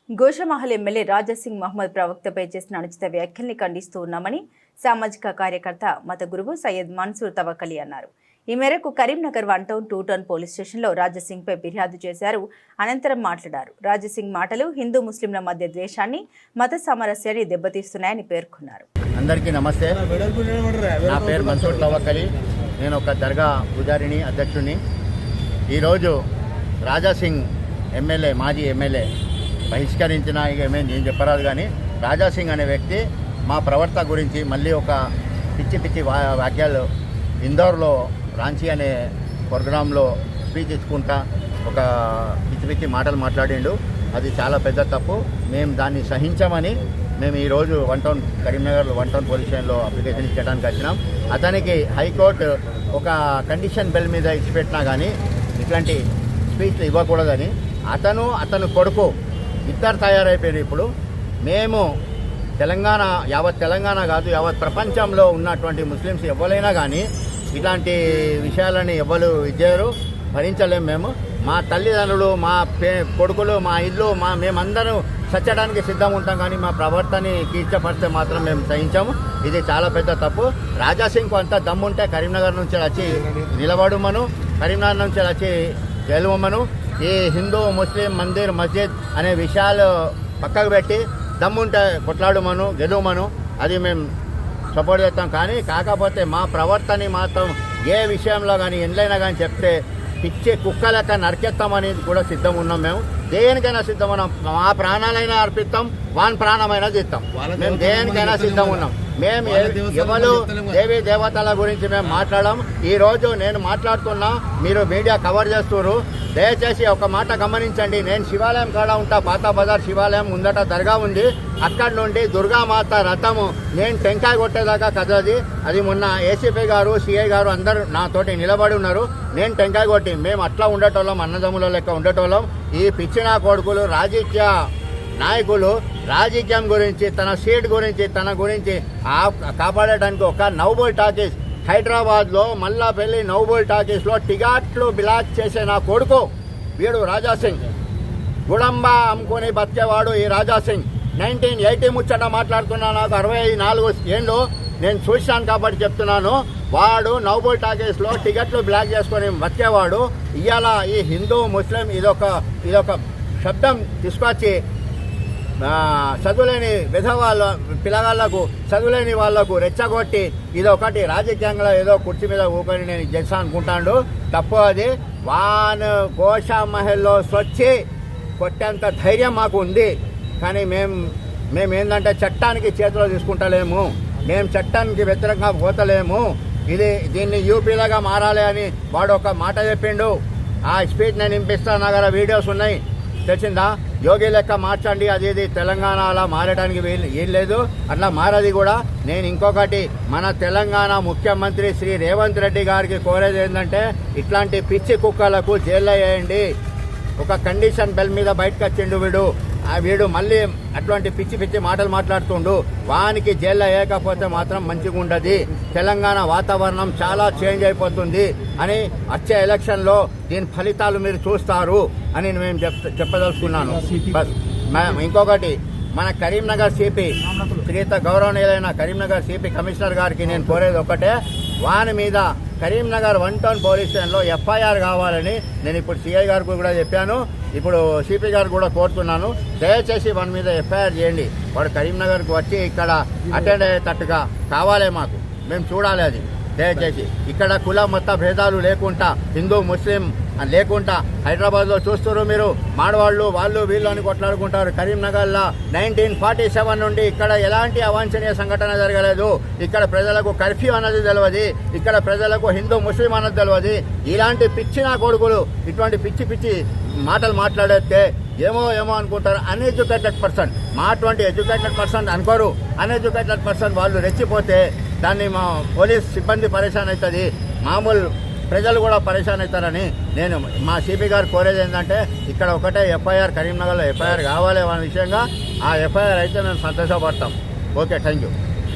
Goshamahal MLA Raja Singh Mohammed ప్రవక్తపై చేసిన అనుచిత వ్యాఖ్యల్ని ఖండిస్తూ ఉన్నామని సామాజిక కార్యకర్త మత గురువు సయ్యద్ మన్సూర్ తవకలి అన్నారు. ఈ మేరకు కరీంనగర్ 1 టౌన్ 2 టౌన్ పోలీస్ స్టేషన్లో రాజాసింగ్ పై ఫిర్యాదు చేశారు. అనంతరం మాట్లాడారు. రాజాసింగ్ మాటలు హిందూ ముస్లింల మధ్య ద్వేషాన్ని, మత సామరస్యాన్ని దెబ్బతీస్తున్నాయని పేర్కొన్నారు. అందరికీ నమస్తే. నా పేరు మన్సూర్ తవకలి. నేను ఒక దర్గా పూజారిని, అధ్యక్షుడిని. ఈరోజు రాజాసింగ్ ఎమ్మెల్యే, మాజీ ఎమ్మెల్యే బహిష్కరించిన నేను చెప్పరాదు, కానీ రాజాసింగ్ అనే వ్యక్తి మా ప్రవర్తన గురించి మళ్ళీ ఒక పిచ్చి వాక్యాలు ఇందోర్లో రాంచీ అనే ప్రోగ్రాంలో స్పీచ్ ఇచ్చుకుంటా ఒక పిచ్చి మాటలు మాట్లాడిండు. అది చాలా పెద్ద తప్పు. మేము దాన్ని సహించామని మేము ఈరోజు కరీంనగర్ 1 టౌన్ పోలీస్ స్టేషన్లో అప్లికేషన్ ఇచ్చడానికి వచ్చినాం. అతనికి హైకోర్టు ఒక కండిషన్ బెల్ మీద ఇచ్చిపెట్టినా కానీ ఇట్లాంటి స్పీచ్లు ఇవ్వకూడదని అతను కొడుకు ఇద్దరు తయారైపోయారు. ఇప్పుడు మేము యావత్ తెలంగాణ కాదు, యావత్ ప్రపంచంలో ఉన్నటువంటి ముస్లిమ్స్ ఎవరైనా కానీ ఇట్లాంటి విషయాలని ఎవరు ఇచ్చారు భరించలేము. మేము మా తల్లిదండ్రులు, మా కొడుకులు, మా ఇల్లు, మేమందరం చచ్చడానికి సిద్ధం ఉంటాం, కానీ మా ప్రవర్తనని కీర్చపరిస్తే మాత్రం మేము సహించాము. ఇది చాలా పెద్ద తప్పు. రాజాసింగ్కు అంతా దమ్ముంటే కరీంనగర్ నుంచి వచ్చి నిలబడమను, కరీంనగర్ నుంచి వచ్చి గెలవమను. ఈ హిందూ ముస్లిం మందిర్ మస్జిద్ అనే విషయాలు పక్కకు పెట్టి దమ్ముంటే కొట్లాడమను, గెలవమను. అది మేము సపోర్ట్ చేస్తాం. కానీ కాకపోతే మా ప్రవర్తనని మాత్రం ఏ విషయంలో కానీ ఎండ్లైనా కానీ చెప్తే పిచ్చి కుక్కలక నరికేస్తామని కూడా సిద్ధం ఉన్నాం. మేము దేనికైనా సిద్ధం ఉన్నాం. మా ప్రాణాలైనా అర్పిస్తాం, వాని ప్రాణమైనా తీస్తాం. మేము దేనికైనా సిద్ధం ఉన్నాం. మేము ఎవరు దేవీ దేవతల గురించి మేము మాట్లాడాం. ఈరోజు నేను మాట్లాడుతున్నా, మీరు మీడియా కవర్ చేస్తున్నారు. దయచేసి ఒక మాట గమనించండి. నేను శివాలయం కాడ ఉంటా, పాత బజార్ శివాలయం ముందట దర్గా ఉంది. అక్కడి నుండి దుర్గామాత రథము నేను టెంకాయ కొట్టేదాకా కదది. అది మొన్న ఏసీపీ గారు, సిఐ గారు అందరూ నాతోటి నిలబడి ఉన్నారు. నేను టెంకాయ కొట్టి మేము అట్లా ఉండేటోళ్ళం, అన్నదమ్ముల లెక్క ఉండేటోళ్ళం. ఈ పిచ్చిన కొడుకులు రాజకీయ నాయకులు రాజకీయం గురించి, తన సీట్ గురించి, తన గురించి కాపాడడానికి ఒక నౌబోల్ టాకీస్ హైదరాబాద్లో మల్లాపల్లి నౌబోల్ టాకీస్లో టికెట్లు బిలాక్ చేసే నా కొడుకు వీడు రాజాసింగ్. గుడంబ అమ్ముకొని బతికేవాడు ఈ రాజాసింగ్. 1980 ముచ్చట మాట్లాడుతున్నా. నాకు 64 ఏళ్ళు నేను చూశాను కాబట్టి చెప్తున్నాను. వాడు నౌబోల్ టాకీస్లో టికెట్లు బ్లాక్ చేసుకొని బతికేవాడు. ఇవాళ ఈ హిందూ ముస్లిం ఇదొక శబ్దం తీసుకొచ్చి చదువులేని విధవాళ్ళ పిల్లగాళ్లకు, చదువులేని వాళ్లకు రెచ్చగొట్టి ఇదొకటి రాజకీయంగా ఏదో కుర్చీ మీద ఊకొని నేను చేస్తా అనుకుంటాడు. తప్పు అది. వాన్ గోషామహల్లో స్వచ్చి కొట్టేంత ధైర్యం మాకు ఉంది. కానీ మేము ఏంటంటే చట్టానికి చేతిలో తీసుకుంటలేము. మేము చట్టానికి వ్యతిరేకంగా పోతలేము. దీన్ని యూపీలాగా మారాలి అని వాడు ఒక మాట చెప్పిండు. ఆ స్పీచ్ నేను వినిపిస్తాను. నా దగ్గర వీడియోస్ ఉన్నాయి, తెలిసిందా? యోగి లెక్క మార్చండి, అది తెలంగాణ అలా మారడానికి ఏం లేదు, అట్లా మారది కూడా. నేను ఇంకొకటి మన తెలంగాణ ముఖ్యమంత్రి శ్రీ రేవంత్ రెడ్డి గారికి కోరేది ఏంటంటే ఇట్లాంటి పిచ్చి కుక్కలకు జైల్లో వేయండి. ఒక కండిషన్ బెల్ మీద బయటకు వచ్చిండు వీడు మళ్ళీ అట్లాంటి పిచ్చి మాటలు మాట్లాడుతుండు. వానికి జైల్లో వేయకపోతే మాత్రం మంచిగా ఉండదు. తెలంగాణ వాతావరణం చాలా చేంజ్ అయిపోతుంది అని వచ్చే ఎలక్షన్లో దీని ఫలితాలు మీరు చూస్తారు అని మేము చెప్పదలుచుకున్నాను. బస్ ఇంకొకటి, మన కరీంనగర్ సిపి శ్రీత గౌరవనీయులైన కరీంనగర్ సిపి కమిషనర్ గారికి నేను కోరేది ఒకటే, వాని మీద కరీంనగర్ 1 టౌన్ పోలీస్ స్టేషన్లో ఎఫ్ఐఆర్ కావాలని నేను ఇప్పుడు సిఐ గారికి కూడా చెప్పాను. ఇప్పుడు సిపి గారు కూడా కోరుతున్నాను. దయచేసి వాని మీద ఎఫ్ఐఆర్ చేయండి. వాడు కరీంనగర్కి వచ్చి ఇక్కడ అటెండ్ అయ్యేటట్టుగా కావాలి. మాకు మేము చూడాలి అది. దయచేసి ఇక్కడ కుల మత భేదాలు లేకుండా, హిందూ ముస్లిం లేకుండా హైదరాబాద్లో చూస్తారు మీరు. మాడవాళ్ళు వాళ్ళు వీళ్ళు అని కొట్లాడుకుంటారు. కరీంనగర్లో 1947 నుండి ఇక్కడ ఎలాంటి అవాంఛనీయ సంఘటన జరగలేదు. ఇక్కడ ప్రజలకు కర్ఫ్యూ అన్నది తెలియదు. ఇక్కడ ప్రజలకు హిందూ ముస్లిం అన్నది తెలియదు. ఇలాంటి పిచ్చిన కొడుకులు ఇటువంటి పిచ్చి మాటలు మాట్లాడేస్తే ఏమో అనుకుంటారు. అన్ఎడ్యుకేటెడ్ పర్సన్ అటువంటి ఎడ్యుకేటెడ్ పర్సన్ అనుకోరు. అన్ఎడ్యుకేటెడ్ పర్సన్ వాళ్ళు రెచ్చిపోతే దాన్ని మా పోలీస్ సిబ్బంది పరేషాన్ అవుతుంది, మామూలు ప్రజలు కూడా పరేషాన్ అవుతారని నేను మా సిపి గారు కోరేది ఏంటంటే ఇక్కడ ఒకటే ఎఫ్ఐఆర్, కరీంనగర్లో ఎఫ్ఐఆర్ కావాలి అనే విషయంగా. ఆ ఎఫ్ఐఆర్ అయితే మేము సంతోషపడతాం. Okay, thank you.